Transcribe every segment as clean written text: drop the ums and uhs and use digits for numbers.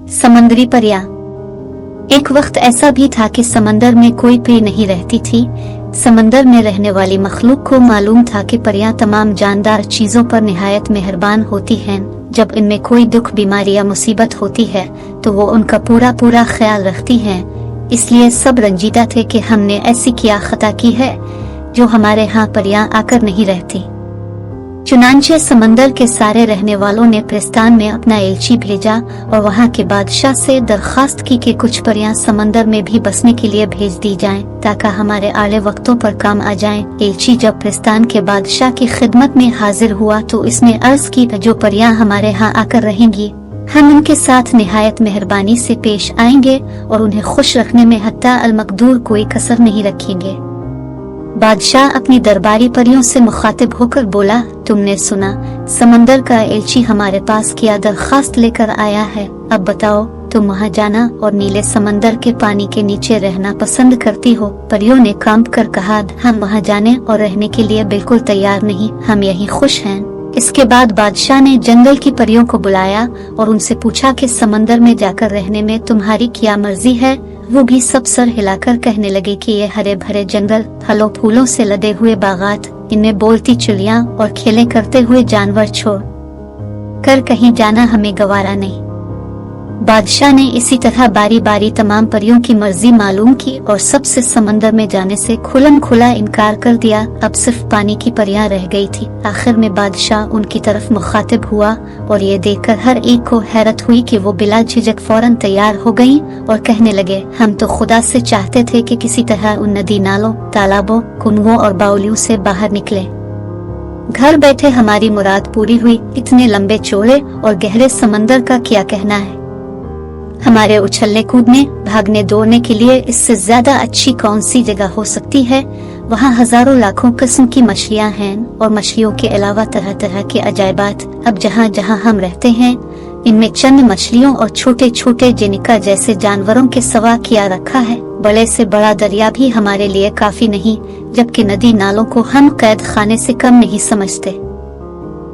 समंदरी परियां। एक वक्त ऐसा भी था कि समंदर में कोई परी नहीं रहती थी। समंदर में रहने वाली मखलूक को मालूम था कि परियां तमाम जानदार चीजों पर निहायत मेहरबान होती हैं। जब इनमें कोई दुख, बीमारी या मुसीबत होती है तो वो उनका पूरा पूरा ख्याल रखती हैं। इसलिए सब रंजीदा थे कि हमने ऐसी क्या खता की है जो हमारे यहाँ परियां आकर नहीं रहती। चुनांचे समंदर के सारे रहने वालों ने प्रिस्तान में अपना एलची भेजा और वहाँ के बादशाह से दरखास्त की कि कुछ परियां समंदर में भी बसने के लिए भेज दी जाएं ताकि हमारे आले वक्तों पर काम आ जाएं। एलची जब प्रिस्तान के बादशाह की खिदमत में हाजिर हुआ तो इसने अर्ज की, जो परियां हमारे यहाँ आकर रहेंगी हम उनके साथ निहायत मेहरबानी से पेश आएंगे और उन्हें खुश रखने में हत्ता अल मकदूर कोई कसर नहीं रखेंगे। बादशाह अपनी दरबारी परियों से मुखातिब होकर बोला, तुमने सुना, समंदर का एलची हमारे पास क्या दरखास्त लेकर आया है। अब बताओ, तुम वहाँ जाना और नीले समंदर के पानी के नीचे रहना पसंद करती हो। परियों ने कांप कर कहा, हम वहाँ जाने और रहने के लिए बिल्कुल तैयार नहीं, हम यहीं खुश हैं। इसके बाद बादशाह ने जंगल की परियों को बुलाया और उनसे पूछा कि समंदर में जाकर रहने में तुम्हारी क्या मर्जी है। वो भी सब सर हिलाकर कहने लगे कि ये हरे भरे जंगल, फलों फूलों से लदे हुए बागात, इनमें बोलती चिड़ियां और खेले करते हुए जानवर छोड़ कर कहीं जाना हमें गवारा नहीं। बादशाह ने इसी तरह बारी बारी तमाम परियों की मर्जी मालूम की और सबसे समंदर में जाने से खुलम खुला इनकार कर दिया। अब सिर्फ पानी की परियां रह गई थी। आखिर में बादशाह उनकी तरफ मुखातिब हुआ और ये देखकर हर एक को हैरत हुई कि वो बिला झिझक फौरन तैयार हो गईं और कहने लगे, हम तो खुदा से चाहते थे कि किसी तरह उन नदी नालों, तालाबों, कुनवों और बाउलियों से बाहर निकले। घर बैठे हमारी मुराद पूरी हुई। इतने लंबे चौड़े और गहरे समंदर का क्या कहना है। हमारे उछलने कूदने, भागने दौड़ने के लिए इससे ज्यादा अच्छी कौन सी जगह हो सकती है। वहाँ हजारों लाखों किस्म की मछलियाँ हैं और मछलियों के अलावा तरह तरह के अजायबात। अब जहाँ जहाँ हम रहते हैं इनमें चंद मछलियों और छोटे छोटे जिनिका जैसे जानवरों के सवा किया रखा है। बड़े से बड़ा दरिया भी हमारे लिए काफी नहीं, जबकि नदी नालों को हम कैद खाने से कम नहीं समझते।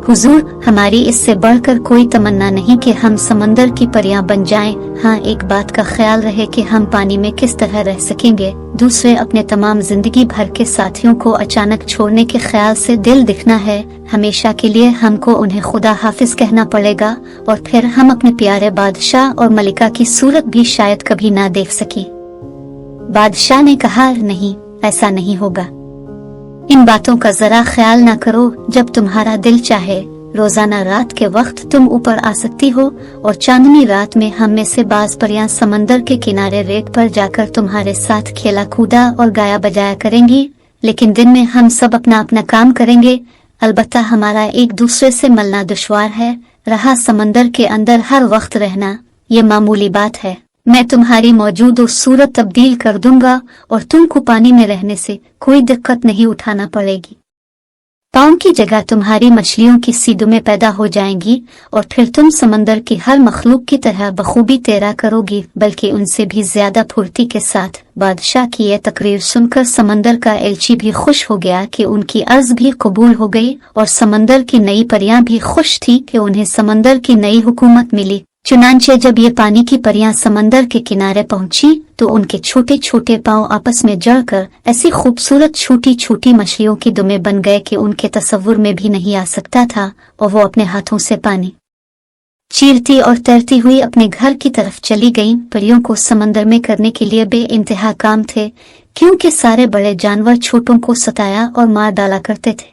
हुजूर, हमारी इससे बढ़कर कोई तमन्ना नहीं कि हम समंदर की परियां बन जाएं। हाँ, एक बात का ख्याल रहे कि हम पानी में किस तरह रह सकेंगे। दूसरे, अपने तमाम जिंदगी भर के साथियों को अचानक छोड़ने के ख्याल से दिल दिखना है। हमेशा के लिए हमको उन्हें खुदा हाफिज कहना पड़ेगा और फिर हम अपने प्यारे बादशाह और मलिका की सूरत भी शायद कभी ना देख सके। बादशाह ने कहा, नहीं, ऐसा नहीं होगा। इन बातों का जरा ख्याल ना करो। जब तुम्हारा दिल चाहे रोजाना रात के वक्त तुम ऊपर आ सकती हो और चांदनी रात में हम में से बाज परियां समंदर के किनारे रेत पर जाकर तुम्हारे साथ खेला कूदा और गाया बजाया करेंगी। लेकिन दिन में हम सब अपना अपना काम करेंगे। अलबत्ता हमारा एक दूसरे से मिलना दुश्वार है। रहा समंदर के अंदर हर वक्त रहना, ये मामूली बात है। मैं तुम्हारी मौजूद सूरत तब्दील कर दूंगा और तुमको पानी में रहने से कोई दिक्कत नहीं उठाना पड़ेगी। पाँव की जगह तुम्हारी मछलियों की सीधुमें पैदा हो जाएंगी और फिर तुम समंदर की हर मखलूक की तरह बखूबी तैरा करोगी, बल्कि उनसे भी ज्यादा फुर्ती के साथ। बादशाह की यह तकरीर सुनकर समंदर का एलची भी खुश हो गया कि उनकी अर्ज भी कबूल हो गई और समंदर की नई परियां भी खुश थी कि उन्हें समंदर की नई हुकूमत मिली। चुनांचे जब ये पानी की परियां समंदर के किनारे पहुंची तो उनके छोटे छोटे पांव आपस में जड़कर ऐसी खूबसूरत छोटी छोटी मछलियों की दुमें बन गए कि उनके तसव्वुर में भी नहीं आ सकता था। और वो अपने हाथों से पानी चीरती और तैरती हुई अपने घर की तरफ चली गईं। परियों को समंदर में करने के लिए बेइंतहा काम थे, क्योंकि सारे बड़े जानवर छोटों को सताया और मार डाला करते थे।